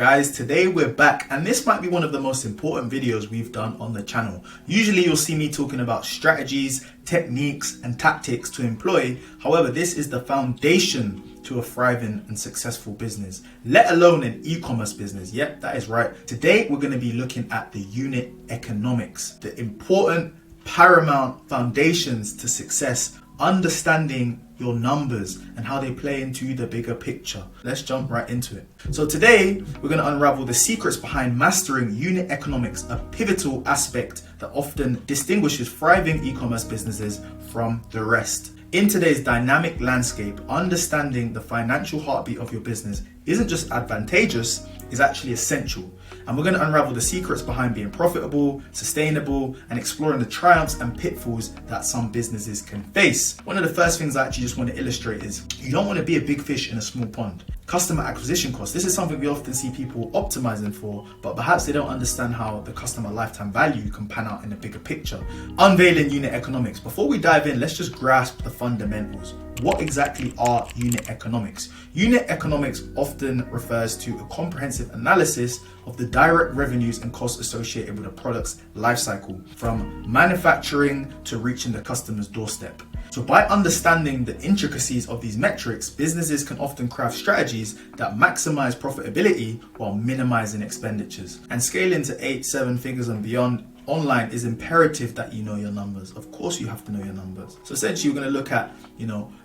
Guys, today we're back and this might be one of the most important videos we've done on the channel. Usually you'll see me talking about strategies, techniques and tactics to employ. However, this is the foundation to a thriving and successful business, let alone an e-commerce business. Yep, that is right. Today we're going to be looking at the unit economics, the important paramount foundations to success, understanding your numbers and how they play into the bigger picture. Let's jump right into it. So today we're going to unravel the secrets behind mastering unit economics, a pivotal aspect that often distinguishes thriving e-commerce businesses from the rest. In today's dynamic landscape, understanding the financial heartbeat of your business isn't just advantageous, it's actually essential. And we're going to unravel the secrets behind being profitable, sustainable, and exploring the triumphs and pitfalls that some businesses can face. One of the first things I actually just want to illustrate is you don't want to be a big fish in a small pond. Customer acquisition costs. This is something we often see people optimizing for, but perhaps they don't understand how the customer lifetime value can pan out in a bigger picture. Unveiling unit economics. Before we dive in, let's just grasp the fundamentals. What exactly are unit economics? Unit economics often refers to a comprehensive analysis of the direct revenues and costs associated with a product's life cycle, from manufacturing to reaching the customer's doorstep. So by understanding the intricacies of these metrics, businesses can often craft strategies that maximize profitability while minimizing expenditures. And scaling to 8-7 figures and beyond online is imperative that you know your numbers. Of course you have to know your numbers. So essentially you're going to look at,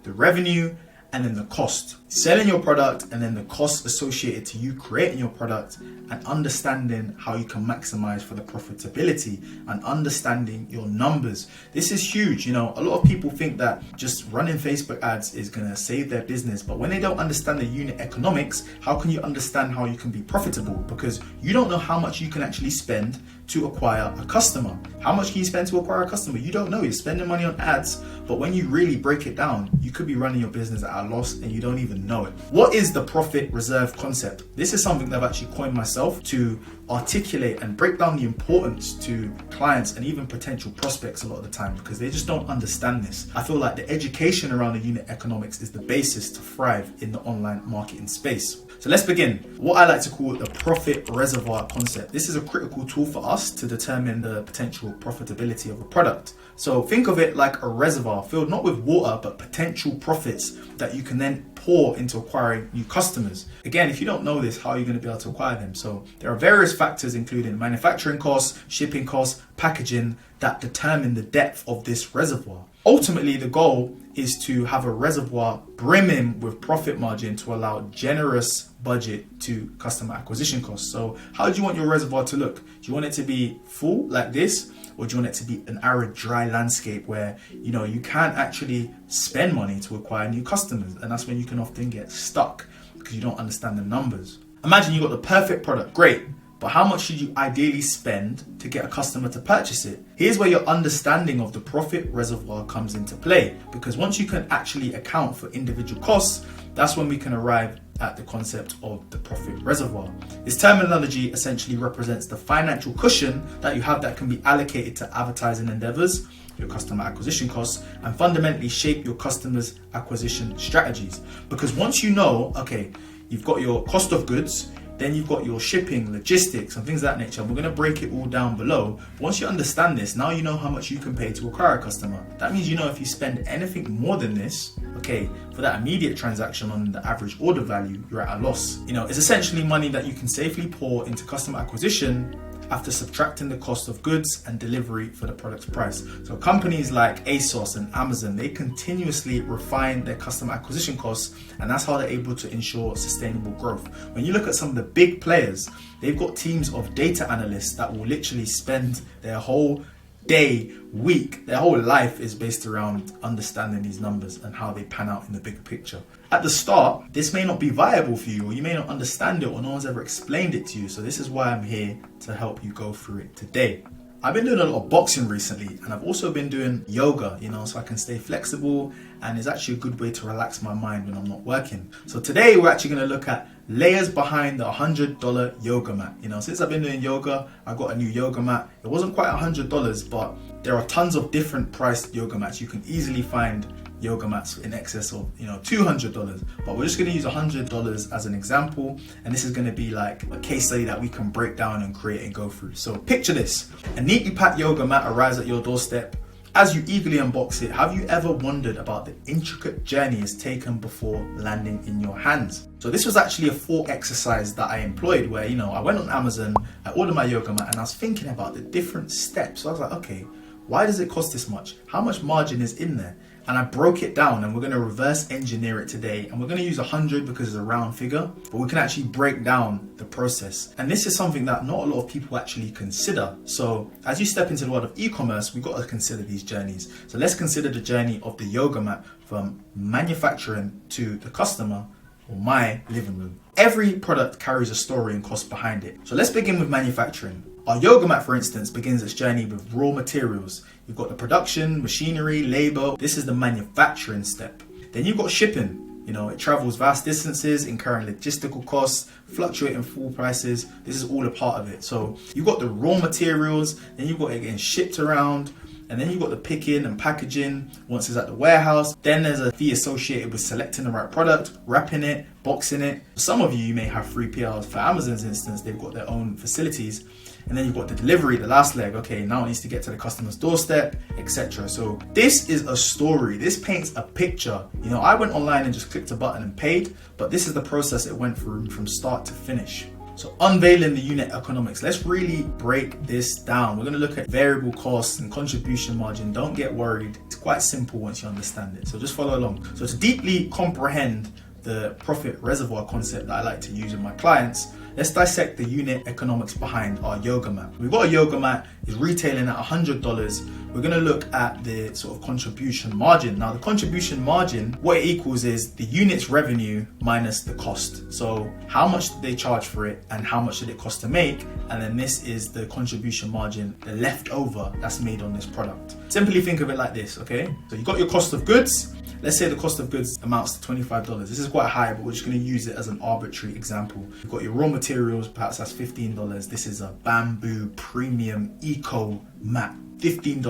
the revenue and then the cost. Selling your product and then the cost associated to you creating your product, and understanding how you can maximize for the profitability and understanding your numbers. This is huge. A lot of people think that just running Facebook ads is going to save their business, but when they don't understand the unit economics, how can you understand how you can be profitable? Because you don't know how much you can actually spend to acquire a customer. How much can you spend to acquire a customer? You don't know. You're spending money on ads, but when you really break it down, you could be running your business at a loss and you don't even know it. What is the profit reserve concept? This is something that I've actually coined myself to articulate and break down the importance to clients and even potential prospects a lot of the time, because they just don't understand this. I feel like the education around the unit economics is the basis to thrive in the online marketing space. So let's begin. What I like to call the profit reservoir concept. This is a critical tool for us to determine the potential profitability of a product. So think of it like a reservoir filled not with water, but potential profits that you can then pour into acquiring new customers. Again, if you don't know this, how are you going to be able to acquire them? So there are various factors, including manufacturing costs, shipping costs, packaging, that determine the depth of this reservoir. Ultimately, the goal is to have a reservoir brimming with profit margin to allow generous budget to customer acquisition costs. So how do you want your reservoir to look? Do you want it to be full like this? Or do you want it to be an arid, dry landscape where you can't actually spend money to acquire new customers? And that's when you can often get stuck because you don't understand the numbers. Imagine you got the perfect product, great, but how much should you ideally spend to get a customer to purchase it? Here's where your understanding of the profit reservoir comes into play, because once you can actually account for individual costs, that's when we can arrive at the concept of the profit reservoir. This terminology essentially represents the financial cushion that you have that can be allocated to advertising endeavors, your customer acquisition costs, and fundamentally shape your customers' acquisition strategies. Because once you know, okay, you've got your cost of goods, then you've got your shipping, logistics, and things of that nature. We're going to break it all down below. Once you understand this, now you know how much you can pay to acquire a customer. That means if you spend anything more than this, okay, for that immediate transaction on the average order value, you're at a loss. It's essentially money that you can safely pour into customer acquisition after subtracting the cost of goods and delivery for the product's price. So companies like ASOS and Amazon, they continuously refine their customer acquisition costs, and that's how they're able to ensure sustainable growth. When you look at some of the big players, they've got teams of data analysts that will literally spend their whole day, week, their whole life is based around understanding these numbers and how they pan out in the bigger picture. At the start, this may not be viable for you, or you may not understand it, or no one's ever explained it to you. So this is why I'm here to help you go through it today. I've been doing a lot of boxing recently, and I've also been doing yoga, so I can stay flexible, and it's actually a good way to relax my mind when I'm not working. So today we're actually going to look at layers behind the $100 yoga mat. Since I've been doing yoga, I got a new yoga mat. It wasn't quite $100, but there are tons of different priced yoga mats. You can easily find yoga mats in excess of, $200, but we're just going to use $100 as an example, and this is going to be like a case study that we can break down and create and go through. So picture this: a neatly packed yoga mat arrives at your doorstep. As you eagerly unbox it, have you ever wondered about the intricate journey it's taken before landing in your hands? So this was actually a thought exercise that I employed where, I went on Amazon, I ordered my yoga mat, and I was thinking about the different steps. So I was like, okay, why does it cost this much? How much margin is in there? And I broke it down, and we're going to reverse engineer it today. And we're going to use 100 because it's a round figure, but we can actually break down the process. And this is something that not a lot of people actually consider. So as you step into the world of e-commerce, we've got to consider these journeys. So let's consider the journey of the yoga mat from manufacturing to the customer or my living room. Every product carries a story and cost behind it. So let's begin with manufacturing. Our yoga mat, for instance, begins its journey with raw materials. You've got the production, machinery, labor. This is the manufacturing step. Then you've got shipping. It travels vast distances, incurring logistical costs, fluctuating fuel prices. This is all a part of it. So you've got the raw materials, then you've got it getting shipped around, and then you've got the picking and packaging once it's at the warehouse. Then there's a fee associated with selecting the right product, wrapping it, boxing it. Some of you may have 3PLs. For Amazon's instance, they've got their own facilities. And then you've got the delivery, the last leg. Okay, now it needs to get to the customer's doorstep, etc. So this is a story. This paints a picture. I went online and just clicked a button and paid, but this is the process it went through from start to finish. So unveiling the unit economics. Let's really break this down. We're going to look at variable costs and contribution margin. Don't get worried. It's quite simple once you understand it. So just follow along. So to deeply comprehend the profit reservoir concept that I like to use with my clients, let's dissect the unit economics behind our yoga mat. We've got a yoga mat, is retailing at $100. We're going to look at the sort of contribution margin. Now the contribution margin, what it equals is the unit's revenue minus the cost. So how much did they charge for it and how much did it cost to make? And then this is the contribution margin, the leftover that's made on this product. Simply think of it like this, okay? So you got your cost of goods. Let's say the cost of goods amounts to $25. This is quite high, but we're just going to use it as an arbitrary example. You've got your raw materials, perhaps that's $15. This is a bamboo premium eco mat, $15.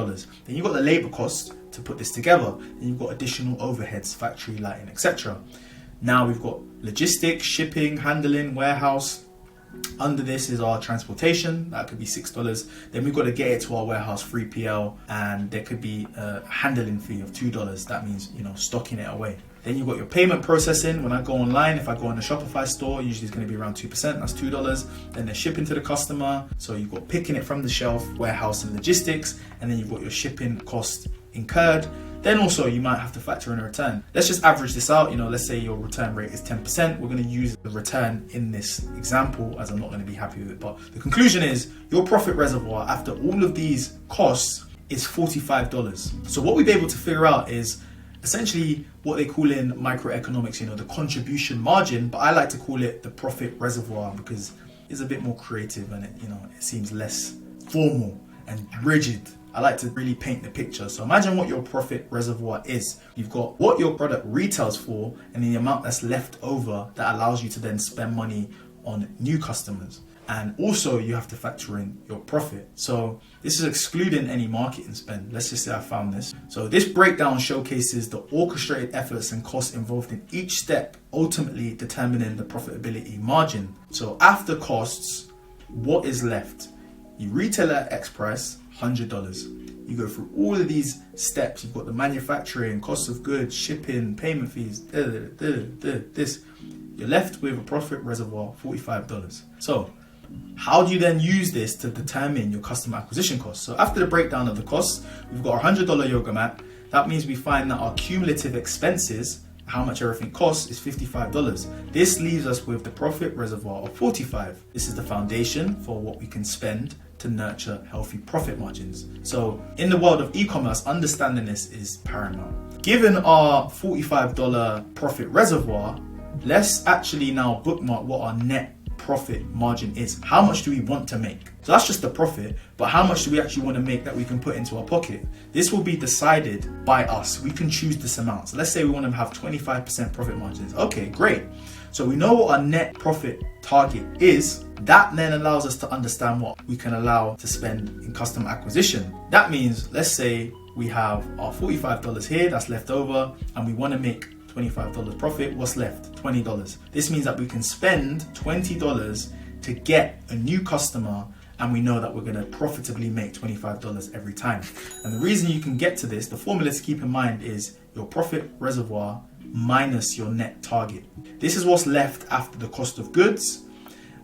Then you've got the labor cost to put this together. Then you've got additional overheads, factory lighting, etc. Now we've got logistics, shipping, handling, warehouse. Under this is our transportation, that could be $6. Then we've got to get it to our warehouse, 3PL, and there could be a handling fee of $2. That means, stocking it away. Then you've got your payment processing. When I go online, if I go on a Shopify store, usually it's going to be around 2%, that's $2. Then they're shipping to the customer. So you've got picking it from the shelf, warehouse and logistics, and then you've got your shipping cost incurred. Then also you might have to factor in a return. Let's just average this out. Let's say your return rate is 10%. We're going to use the return in this example as I'm not going to be happy with it. But the conclusion is your profit reservoir after all of these costs is $45. So what we'll be able to figure out is essentially what they call in microeconomics, the contribution margin, but I like to call it the profit reservoir because it's a bit more creative and it seems less formal and rigid. I like to really paint the picture. So imagine what your profit reservoir is. You've got what your product retails for and the amount that's left over that allows you to then spend money on new customers. And also you have to factor in your profit. So this is excluding any marketing spend. Let's just say I found this. So this breakdown showcases the orchestrated efforts and costs involved in each step, ultimately determining the profitability margin. So after costs, what is left? You retail at X price, $100. You go through all of these steps. You've got the manufacturing, cost of goods, shipping, payment fees, this. You're left with a profit reservoir, $45. So how do you then use this to determine your customer acquisition cost? So after the breakdown of the costs, we've got our $100 yoga mat. That means we find that our cumulative expenses, how much everything costs, is $55. This leaves us with the profit reservoir of $45. This is the foundation for what we can spend to nurture healthy profit margins. So in the world of e-commerce, understanding this is paramount. Given our $45 profit reservoir, let's actually now bookmark what our net profit margin is. How much do we want to make? So that's just the profit, but how much do we actually want to make that we can put into our pocket? This will be decided by us. We can choose this amount. So let's say we want to have 25% profit margins. Okay, great. So we know what our net profit target is. That then allows us to understand what we can allow to spend in customer acquisition. That means, let's say we have our $45 here that's left over and we want to make $25 profit. What's left? $20. This means that we can spend $20 to get a new customer, and we know that we're going to profitably make $25 every time. And the reason you can get to this, the formula to keep in mind, is your profit reservoir minus your net target. This is what's left after the cost of goods.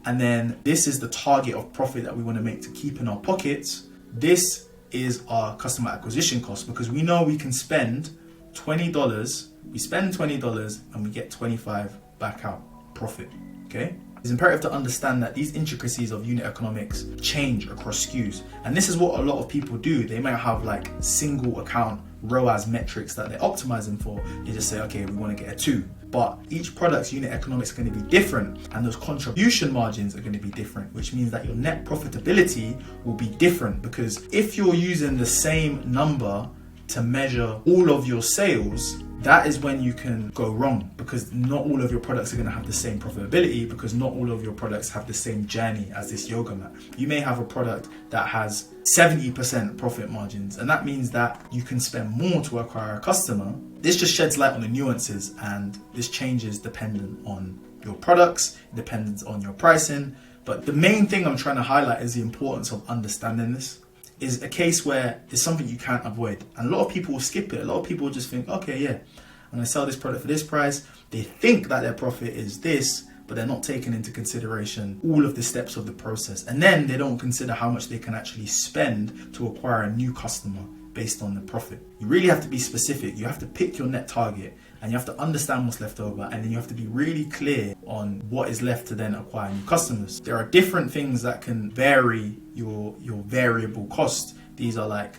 And then this is the target of profit that we want to make to keep in our pockets. This is our customer acquisition cost, because we know we can spend $20, we spend $20 and we get 25 back out profit, okay? It's imperative to understand that these intricacies of unit economics change across SKUs. And this is what a lot of people do. They might have like single account ROAS metrics that they're optimizing for. They just say, okay, we want to get a 2. But each product's unit economics are going to be different, and those contribution margins are going to be different, which means that your net profitability will be different. Because if you're using the same number to measure all of your sales, that is when you can go wrong, because not all of your products are going to have the same profitability, because not all of your products have the same journey as this yoga mat. You may have a product that has 70% profit margins, and that means that you can spend more to acquire a customer. This just sheds light on the nuances, and this changes dependent on your products, dependent on your pricing. But the main thing I'm trying to highlight is the importance of understanding this. Is a case where it's something you can't avoid. And a lot of people will skip it. A lot of people will just think, okay, yeah, I'm gonna sell this product for this price. They think that their profit is this, but they're not taking into consideration all of the steps of the process. And then they don't consider how much they can actually spend to acquire a new customer based on the profit. You really have to be specific. You have to pick your net target, and you have to understand what's left over, and then you have to be really clear on what is left to then acquire new customers. There are different things that can vary your variable cost. These are like,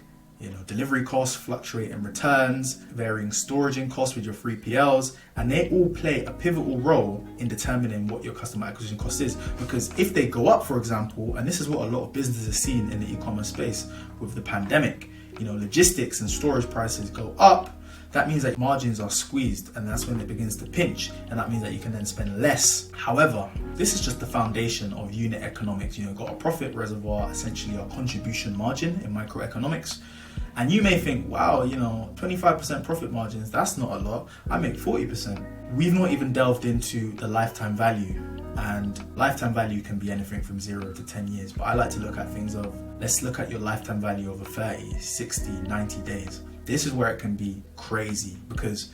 delivery costs, fluctuating returns, varying storaging costs with your 3PLs, and they all play a pivotal role in determining what your customer acquisition cost is. Because if they go up, for example, and this is what a lot of businesses are seeing in the e-commerce space with the pandemic, logistics and storage prices go up, that means that margins are squeezed, and that's when it begins to pinch, and that means that you can then spend less. However, this is just the foundation of unit economics. You've got a profit reservoir, essentially a contribution margin in microeconomics. And you may think, wow, 25% profit margins, that's not a lot. I make 40%. We've not even delved into the lifetime value. And lifetime value can be anything from 0 to 10 years. But I like to look at things of, let's look at your lifetime value over 30, 60, 90 days. This is where it can be crazy, because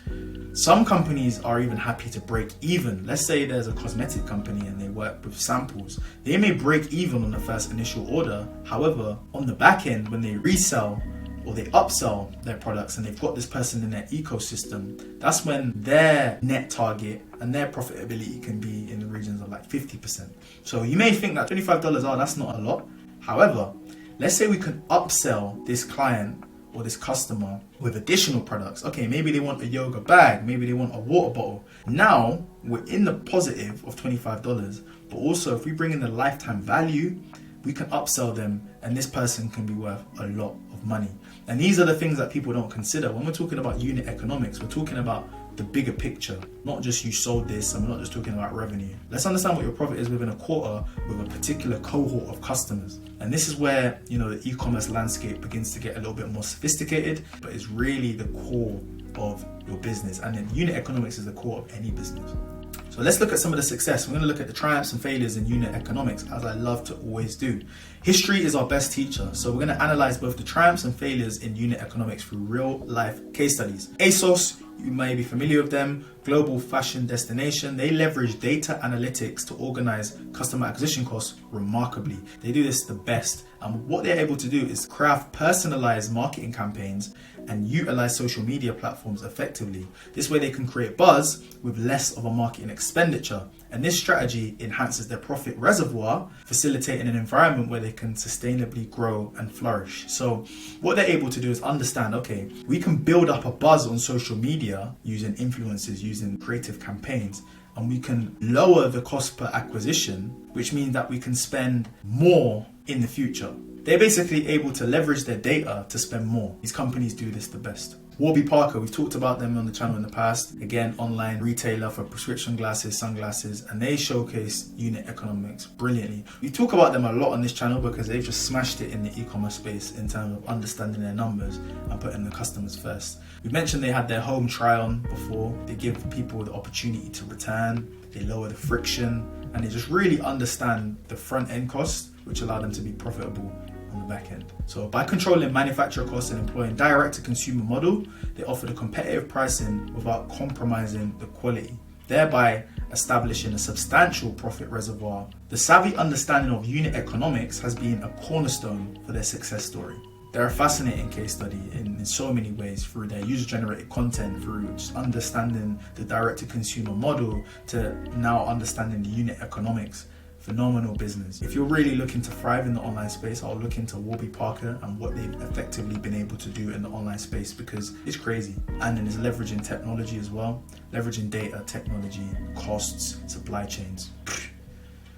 some companies are even happy to break even. Let's say there's a cosmetic company and they work with samples. They may break even on the first initial order. However, on the back end, when they resell or they upsell their products and they've got this person in their ecosystem, that's when their net target and their profitability can be in the regions of like 50%. So you may think that $25, that's not a lot. However, let's say we can upsell this client or this customer with additional products. Okay, maybe they want a yoga bag, maybe they want a water bottle. Now we're in the positive of $25, but also if we bring in the lifetime value, we can upsell them, and this person can be worth a lot of money. And these are the things that people don't consider. When we're talking about unit economics, we're talking about the bigger picture, not just you sold this, and we're not just talking about revenue. Let's understand what your profit is within a quarter with a particular cohort of customers. And this is where, the e-commerce landscape begins to get a little bit more sophisticated, but it's really the core of your business. And then unit economics is the core of any business. So let's look at some of the success. We're going to look at the triumphs and failures in unit economics, as I love to always do. History is our best teacher. So we're going to analyze both the triumphs and failures in unit economics through real life case studies. ASOS, you may be familiar with them, global fashion destination. They leverage data analytics to organize customer acquisition costs remarkably. They do this the best. And what they're able to do is craft personalized marketing campaigns and utilize social media platforms effectively. This way they can create buzz with less of a marketing expenditure. And this strategy enhances their profit reservoir, facilitating an environment where they can sustainably grow and flourish. So what they're able to do is understand, okay, we can build up a buzz on social media using influencers, using creative campaigns, and we can lower the cost per acquisition, which means that we can spend more in the future. They're basically able to leverage their data to spend more. These companies do this the best. Warby Parker, we've talked about them on the channel in the past. Again, online retailer for prescription glasses, sunglasses, and they showcase unit economics brilliantly. We talk about them a lot on this channel because they've just smashed it in the e-commerce space in terms of understanding their numbers and putting the customers first. We mentioned they had their home try-on before. They give people the opportunity to return, they lower the friction, and they just really understand the front end costs, which allow them to be profitable on the back end. So by controlling manufacturer costs and employing direct to consumer model, they offered a competitive pricing without compromising the quality, thereby establishing a substantial profit reservoir. The savvy understanding of unit economics has been a cornerstone for their success story. They're a fascinating case study in so many ways, through their user-generated content, through just understanding the direct-to-consumer model, to now understanding the unit economics. Phenomenal business. If you're really looking to thrive in the online space, I'll look into Warby Parker and what they've effectively been able to do in the online space, because it's crazy. And then it's leveraging technology as well, leveraging data, technology, costs, supply chains.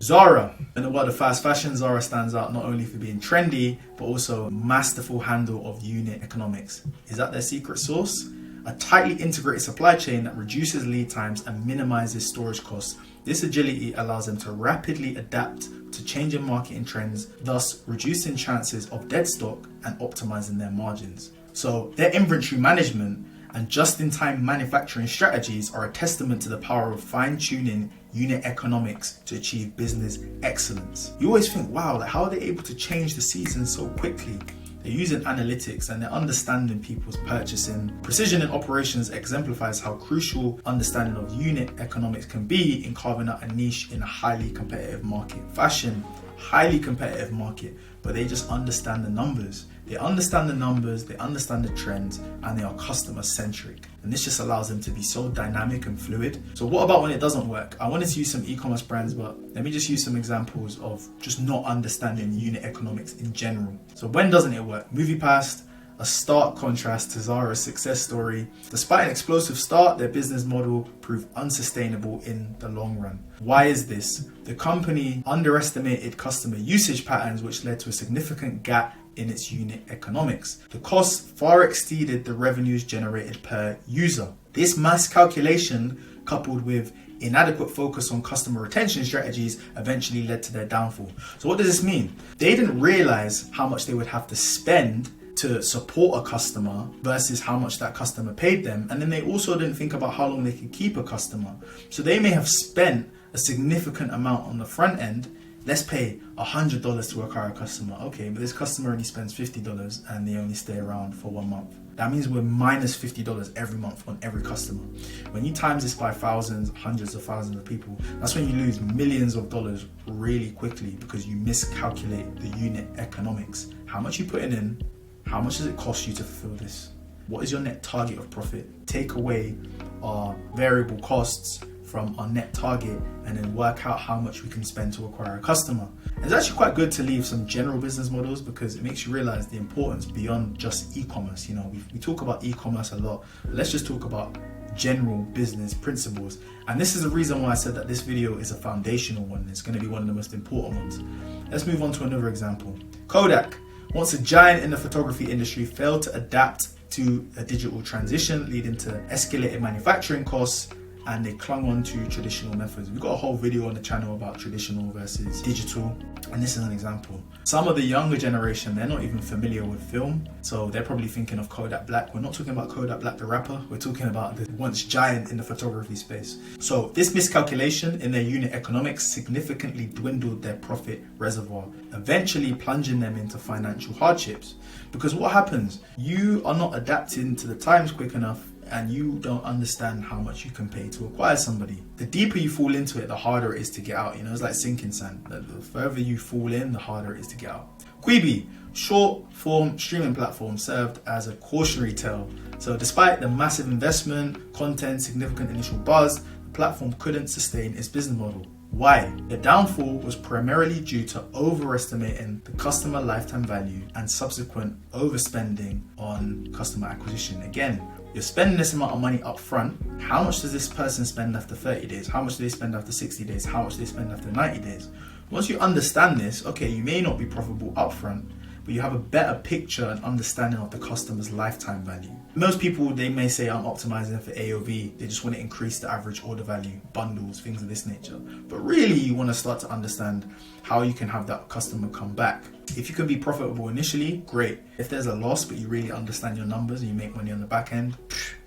Zara. In the world of fast fashion, Zara stands out not only for being trendy, but also a masterful handle of unit economics. Is that their secret sauce? A tightly integrated supply chain that reduces lead times and minimizes storage costs. This agility allows them to rapidly adapt to changing marketing trends, thus reducing chances of dead stock and optimizing their margins. So their inventory management and just-in-time manufacturing strategies are a testament to the power of fine-tuning unit economics to achieve business excellence. You always think, wow, like how are they able to change the season so quickly? They're using analytics and they're understanding people's purchasing. Precision in operations exemplifies how crucial understanding of unit economics can be in carving out a niche in a highly competitive market. Fashion, highly competitive market, but they just understand the numbers. They understand the numbers, they understand the trends, and they are customer centric. And this just allows them to be so dynamic and fluid. So what about when it doesn't work? I wanted to use some e-commerce brands, but let me just use some examples of just not understanding unit economics in general. So when doesn't it work? MoviePass, a stark contrast to Zara's success story. Despite an explosive start, their business model proved unsustainable in the long run. Why is this? The company underestimated customer usage patterns, which led to a significant gap in its unit economics. The costs far exceeded the revenues generated per user. This mass calculation, coupled with inadequate focus on customer retention strategies, eventually led to their downfall. So what does this mean? They didn't realize how much they would have to spend to support a customer versus how much that customer paid them. And then they also didn't think about how long they could keep a customer. So they may have spent a significant amount on the front end. Let's pay $100 to acquire a customer. Okay, but this customer only spends $50 and they only stay around for 1 month. That means we're minus $50 every month on every customer. When you times this by thousands, hundreds of thousands of people, that's when you lose millions of dollars really quickly, because you miscalculate the unit economics. How much you putting in? How much does it cost you to fulfill this? What is your net target of profit? Take away our variable costs from our net target and then work out how much we can spend to acquire a customer. And it's actually quite good to leave some general business models, because it makes you realize the importance beyond just e-commerce. You know, we talk about e-commerce a lot, but let's just talk about general business principles. And this is the reason why I said that this video is a foundational one. It's going to be one of the most important ones. Let's move on to another example. Kodak, once a giant in the photography industry, failed to adapt to a digital transition, leading to escalated manufacturing costs, and they clung on to traditional methods. We've got a whole video on the channel about traditional versus digital, and this is an example. Some of the younger generation, they're not even familiar with film, so they're probably thinking of Kodak Black. We're not talking about Kodak Black the rapper, we're talking about the once giant in the photography space. So this miscalculation in their unit economics significantly dwindled their profit reservoir, eventually plunging them into financial hardships. Because what happens? You are not adapting to the times quick enough, and you don't understand how much you can pay to acquire somebody. The deeper you fall into it, the harder it is to get out. You know, it's like sinking sand. The further you fall in, the harder it is to get out. Quibi, short form streaming platform, served as a cautionary tale. So despite the massive investment, content, significant initial buzz, the platform couldn't sustain its business model. Why? The downfall was primarily due to overestimating the customer lifetime value and subsequent overspending on customer acquisition. Again, you're spending this amount of money up front. How much does this person spend after 30 days? How much do they spend after 60 days? How much do they spend after 90 days? Once you understand this, okay, you may not be profitable up front, but but you have a better picture and understanding of the customer's lifetime value. Most people, they may say, I'm optimizing for AOV. They just want to increase the average order value, bundles, things of this nature. But really, you want to start to understand how you can have that customer come back. If you can be profitable initially, great. If there's a loss, but you really understand your numbers and you make money on the back end.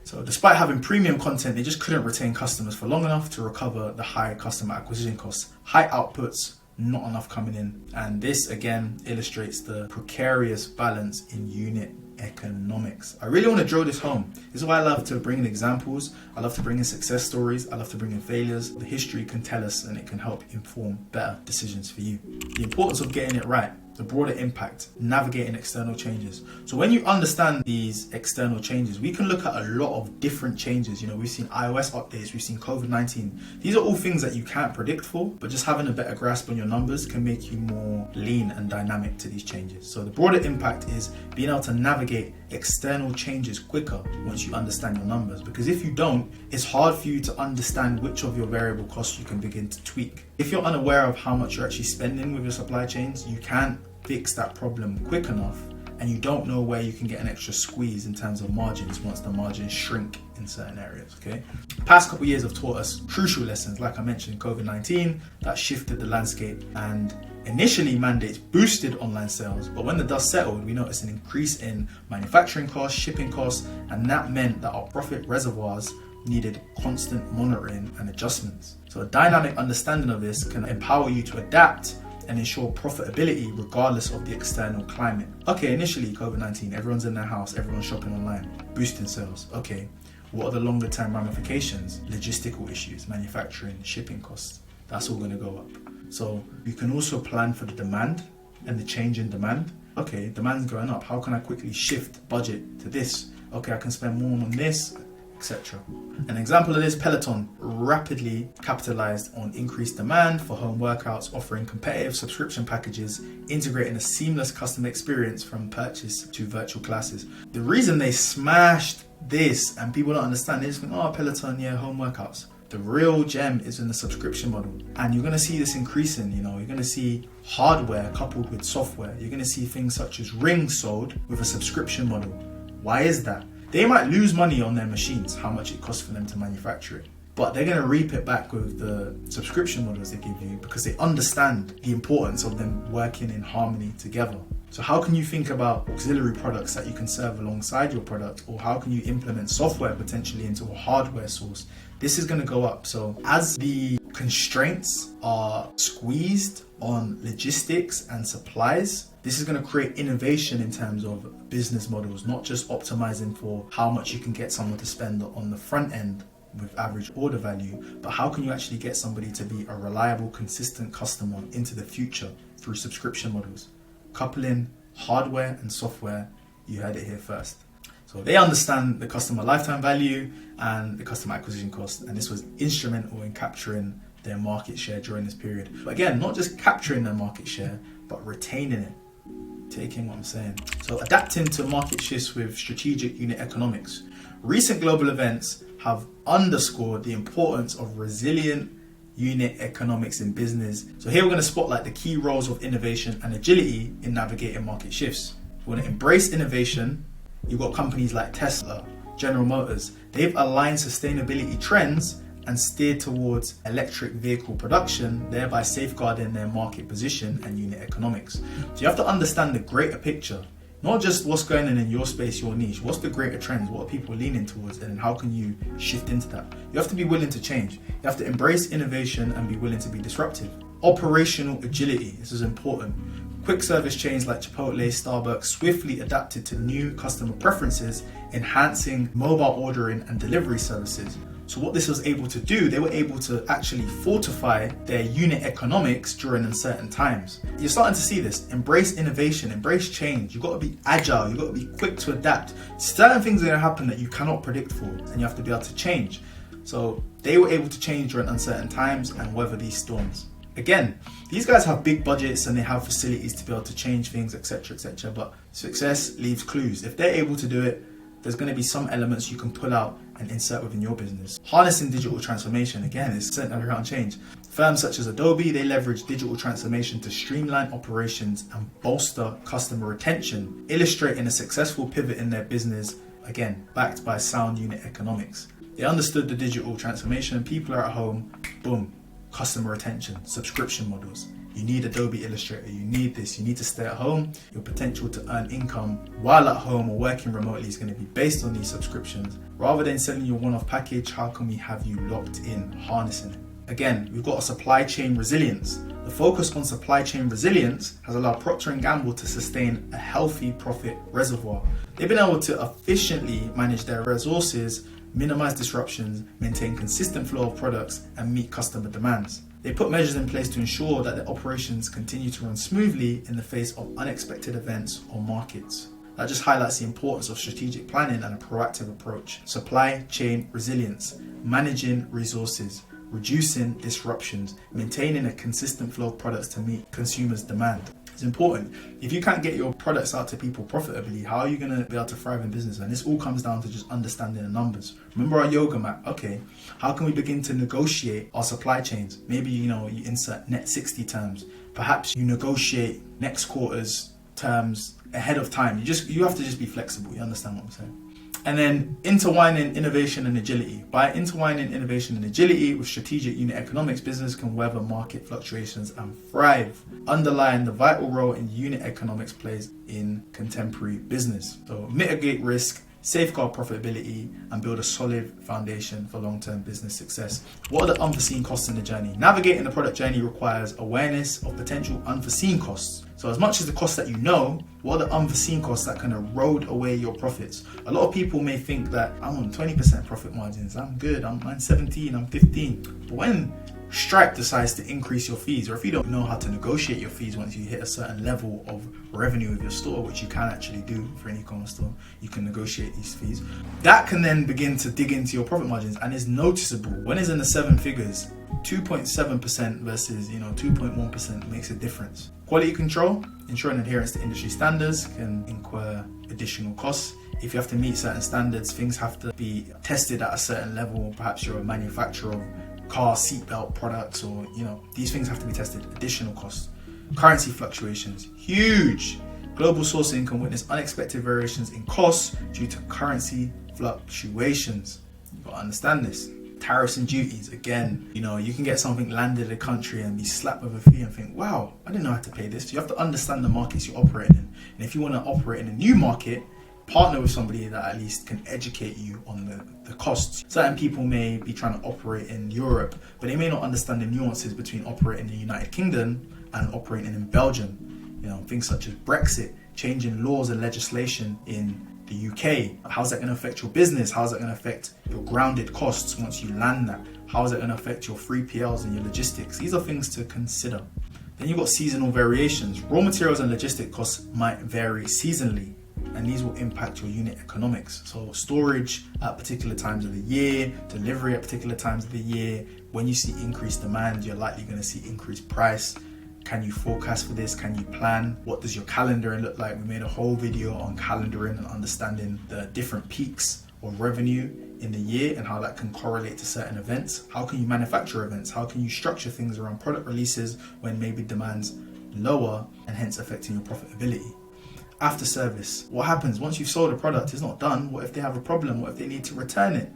So despite having premium content, they just couldn't retain customers for long enough to recover the high customer acquisition costs. High outputs, not enough coming in. And this again illustrates the precarious balance in unit economics. I really want to drill this home. This is why I love to bring in examples. I love to bring in success stories. I love to bring in failures. The history can tell us and it can help inform better decisions for you. The importance of getting it right. The broader impact, navigating external changes. So when you understand these external changes, we can look at a lot of different changes. You know, we've seen iOS updates, we've seen COVID-19. These are all things that you can't predict for, but just having a better grasp on your numbers can make you more lean and dynamic to these changes. So the broader impact is being able to navigate external changes quicker once you understand your numbers. Because if you don't, it's hard for you to understand which of your variable costs you can begin to tweak. If you're unaware of how much you're actually spending with your supply chains, you can't fix that problem quick enough, and you don't know where you can get an extra squeeze in terms of margins once the margins shrink in certain areas, okay? The past couple of years have taught us crucial lessons. Like I mentioned, COVID-19, that shifted the landscape, and initially mandates boosted online sales, but when the dust settled, we noticed an increase in manufacturing costs, shipping costs, and that meant that our profit reservoirs needed constant monitoring and adjustments. So a dynamic understanding of this can empower you to adapt and ensure profitability regardless of the external climate. Okay, initially COVID-19, everyone's in their house, everyone's shopping online, boosting sales. Okay, what are the longer term ramifications? Logistical issues, manufacturing, shipping costs, that's all gonna go up. So you can also plan for the demand and the change in demand. Okay, demand's going up, how can I quickly shift budget to this? Okay, I can spend more on this, etc. An example of this, Peloton rapidly capitalized on increased demand for home workouts, offering competitive subscription packages, integrating a seamless customer experience from purchase to virtual classes. The reason they smashed this, and people don't understand, they just think, oh, Peloton, yeah, home workouts. The real gem is in the subscription model. And you're gonna see this increasing, you know, you're gonna see hardware coupled with software. You're gonna see things such as rings sold with a subscription model. Why is that? They might lose money on their machines, how much it costs for them to manufacture it, but they're going to reap it back with the subscription models they give you because they understand the importance of them working in harmony together. So how can you think about auxiliary products that you can serve alongside your product, or how can you implement software potentially into a hardware source? This is going to go up. So as the constraints are squeezed on logistics and supplies, this is going to create innovation in terms of business models, not just optimizing for how much you can get someone to spend on the front end with average order value, but how can you actually get somebody to be a reliable, consistent customer into the future through subscription models. Coupling hardware and software, you heard it here first. So they understand the customer lifetime value and the customer acquisition cost, and this was instrumental in capturing their market share during this period. But again, not just capturing their market share, but retaining it. Taking what I'm saying. So adapting to market shifts with strategic unit economics. Recent global events have underscored the importance of resilient unit economics in business. So here we're going to spotlight the key roles of innovation and agility in navigating market shifts. We want to embrace innovation. You've got companies like Tesla, General Motors. They've aligned sustainability trends and steered towards electric vehicle production, thereby safeguarding their market position and unit economics. So you have to understand the greater picture, not just what's going on in your space, your niche. What's the greater trends? What are people leaning towards? And then how can you shift into that? You have to be willing to change. You have to embrace innovation and be willing to be disruptive. Operational agility, this is important. Quick service chains like Chipotle, Starbucks swiftly adapted to new customer preferences, enhancing mobile ordering and delivery services. So what this was able to do, they were able to actually fortify their unit economics during uncertain times. You're starting to see this. Embrace innovation, embrace change. You've got to be agile, you've got to be quick to adapt. Certain things are going to happen that you cannot predict for, and you have to be able to change. So they were able to change during uncertain times and weather these storms. Again, these guys have big budgets and they have facilities to be able to change things, etc., etc. But success leaves clues. If they're able to do it, there's going to be some elements you can pull out and insert within your business. Harnessing digital transformation, again, is centered around change. Firms such as Adobe, they leverage digital transformation to streamline operations and bolster customer retention, illustrating a successful pivot in their business, again, backed by sound unit economics. They understood the digital transformation, people are at home, boom, customer retention, subscription models. You need Adobe Illustrator, you need this, you need to stay at home. Your potential to earn income while at home or working remotely is going to be based on these subscriptions. Rather than selling you a one-off package, how can we have you locked in, harnessing it? Again, we've got a supply chain resilience. The focus on supply chain resilience has allowed Procter & Gamble to sustain a healthy profit reservoir. They've been able to efficiently manage their resources, minimize disruptions, maintain consistent flow of products, and meet customer demands. They put measures in place to ensure that their operations continue to run smoothly in the face of unexpected events or markets. That just highlights the importance of strategic planning and a proactive approach. Supply chain resilience, managing resources, reducing disruptions, maintaining a consistent flow of products to meet consumers' demand. It's important. If you can't get your products out to people profitably, how are you going to be able to thrive in business? And this all comes down to just understanding the numbers. Remember our yoga mat? Okay, how can we begin to negotiate our supply chains? Maybe, you insert net 60 terms. Perhaps you negotiate next quarter's terms ahead of time. You have to just be flexible. You understand what I'm saying? And then intertwining innovation and agility. By intertwining innovation and agility with strategic unit economics, business can weather market fluctuations and thrive, underlying the vital role in unit economics plays in contemporary business. So mitigate risk, safeguard profitability, and build a solid foundation for long-term business success. What are the unforeseen costs in the journey? Navigating the product journey requires awareness of potential unforeseen costs. So as much as the costs that you know, what are the unforeseen costs that can erode away your profits? A lot of people may think that I'm on 20% profit margins, I'm good, I'm 17, I'm 15. But when Stripe decides to increase your fees, or if you don't know how to negotiate your fees once you hit a certain level of revenue with your store, which you can actually do for an e-commerce store, you can negotiate these fees. That can then begin to dig into your profit margins and is noticeable. When it's in the seven figures, 2.7% versus 2.1% makes a difference. Quality control, ensuring adherence to industry standards can incur additional costs. If you have to meet certain standards, things have to be tested at a certain level. Perhaps you're a manufacturer of car seatbelt products, or these things have to be tested. Additional costs. Currency fluctuations, huge. Global sourcing can witness unexpected variations in costs due to currency fluctuations. You've got to understand this. Tariffs and duties, again, you can get something landed in a country and be slapped with a fee and think, wow, I didn't know how to pay this. You have to understand the markets you're operating in. And if you want to operate in a new market, partner with somebody that at least can educate you on the costs. Certain people may be trying to operate in Europe, but they may not understand the nuances between operating in the United Kingdom and operating in Belgium. Things such as Brexit, changing laws and legislation in the UK. How's that going to affect your business? How's that going to affect your grounded costs once you land that? How is that going to affect your 3PLs and your logistics? These are things to consider. Then you've got seasonal variations. Raw materials and logistic costs might vary seasonally, and these will impact your unit economics. So storage at particular times of the year, delivery at particular times of the year. When you see increased demand, you're likely going to see increased price. Can you forecast for this? Can you plan? What does your calendaring look like? We made a whole video on calendaring and understanding the different peaks of revenue in the year and how that can correlate to certain events. How can you manufacture events? How can you structure things around product releases when maybe demand's lower and hence affecting your profitability? After service, what happens once you've sold a product? It's not done. What if they have a problem? What if they need to return it?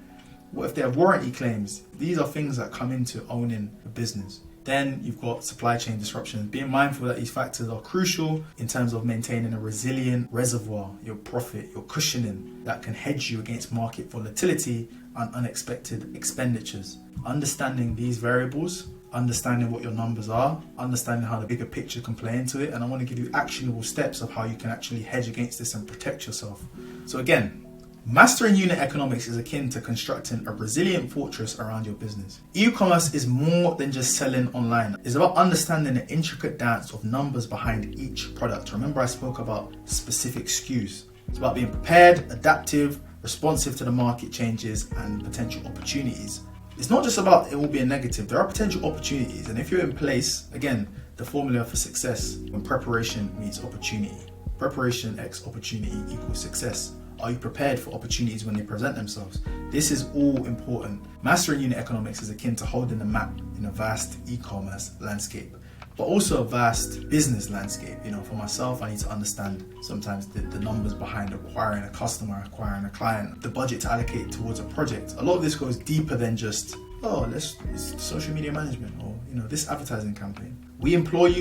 What if they have warranty claims? These are things that come into owning a business. Then you've got supply chain disruptions. Being mindful that these factors are crucial in terms of maintaining a resilient reservoir, your profit, your cushioning that can hedge you against market volatility and unexpected expenditures. Understanding these variables, understanding what your numbers are, understanding how the bigger picture can play into it, and I want to give you actionable steps of how you can actually hedge against this and protect yourself. So again, mastering unit economics is akin to constructing a resilient fortress around your business. E-commerce is more than just selling online. It's about understanding the intricate dance of numbers behind each product. Remember, I spoke about specific SKUs. It's about being prepared, adaptive, responsive to the market changes and potential opportunities. It's not just about it will be a negative. There are potential opportunities, and if you're in place, again, the formula for success when preparation meets opportunity. Preparation x opportunity equals success. Are you prepared for opportunities when they present themselves? This is all important. Mastering unit economics is akin to holding a map in a vast e-commerce landscape, but also a vast business landscape. For myself, I need to understand sometimes the numbers behind acquiring a customer, acquiring a client, the budget to allocate towards a project. A lot of this goes deeper than just, it's social media management or, this advertising campaign. We encourage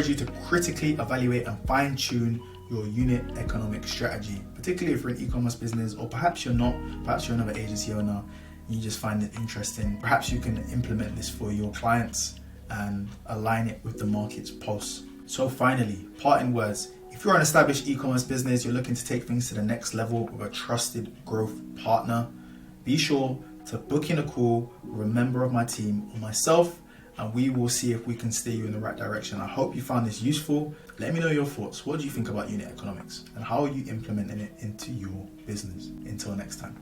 you to critically evaluate and fine tune your unit economic strategy, particularly if you're an e-commerce business, or perhaps you're not, perhaps you're another agency owner and you just find it interesting. Perhaps you can implement this for your clients and align it with the market's pulse. So finally, parting words. If you're an established e-commerce business, you're looking to take things to the next level with a trusted growth partner, be sure to book in a call with a member of my team or myself, and we will see if we can steer you in the right direction. I hope you found this useful. Let me know your thoughts. What do you think about unit economics and how are you implementing it into your business? Until next time.